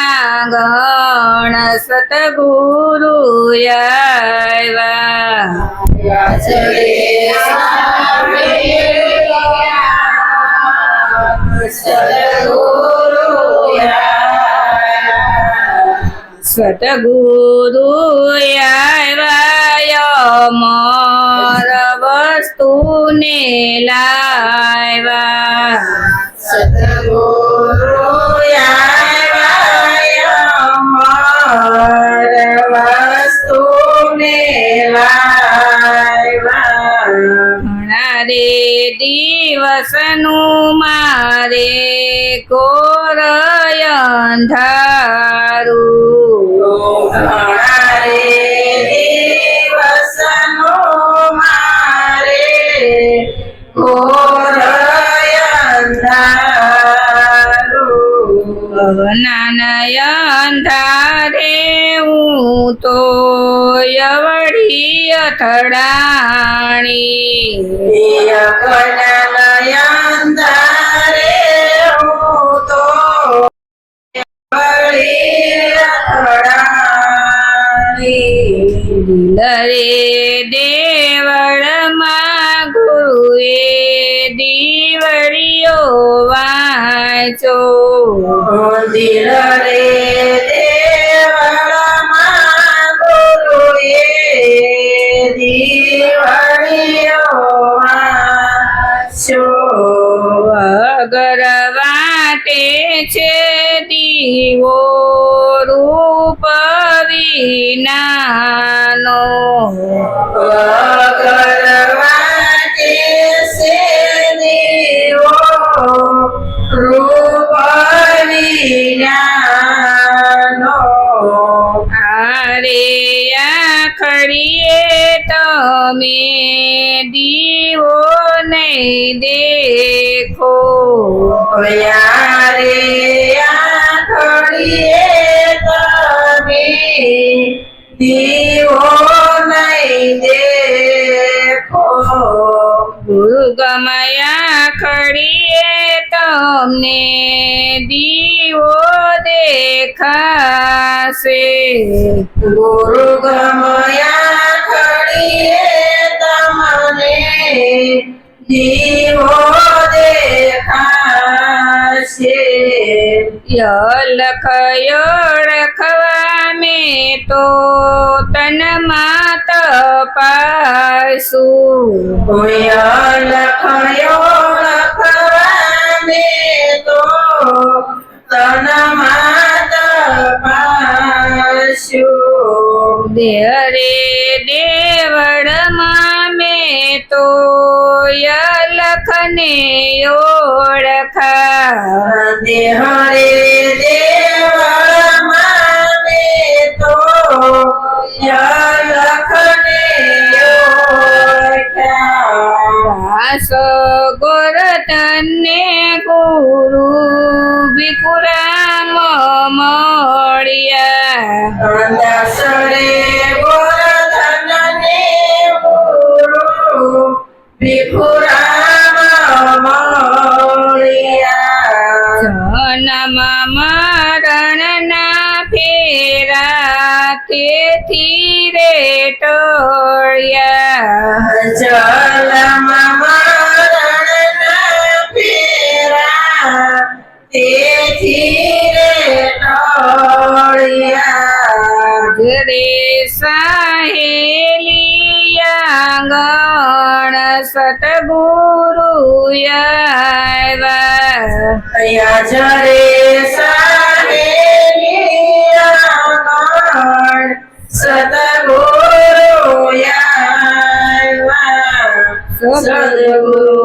આંગણ સતગુરુ સતગુરુ મોર વસ્તુને લાવ્યા સતગુરુ મોર વસ્તુને લાવ્યા ઘણા રે દિવસનું મારે ઘોર અંધારું દિવસનું મારે ઘોર અંધારું નાના અંધારે હું તો યવડી અથડાણી અંધારે હું તો રે દેવળમાં ગુરુએ દીવડીઓ વાંચો દિલ રે દેવળમાં ગુરુએ દીવડીઓ વાંચો વગર વાટે છે દીવો રૂપ વિનાનો વગર વાટે છે દીવો રૂપ વિનાનો આરે આખડીએ તમે દીવો નહીં દેખો યારે આખડીએ તમે દીવો નહીં દેખો ગુરુ ગમયા ખડીએ તમને દીવો દેખાશે ગુરુ ગમયા ખડીએ તમને દીવો દેખાશે યલખ ઓળખવા મેં તો તનમાં તપાસું લખયો લખવા મેં તો તનમાં તપાસ્યું દેહરે દેવળમાં મેં તો યલખને ઓળખા દેહરે દેવળમાં મેં તો લખને દાસ ગોરધનને ગુરુ ભીખુરામ મળ્યા દાસરે ગોરધનને ગુરુ ભીખુરામ મળ્યા જન્મ મરણના ફેરા તેથી રે ટળ્યા જલમ મરણના ફેરા તેથી રે ટળ્યા રે સાહેલી આંગણ સતગુરુ આવ્યા જરે સાહેલી આંગણ સતગુરુ આવ્યા સદગુરુ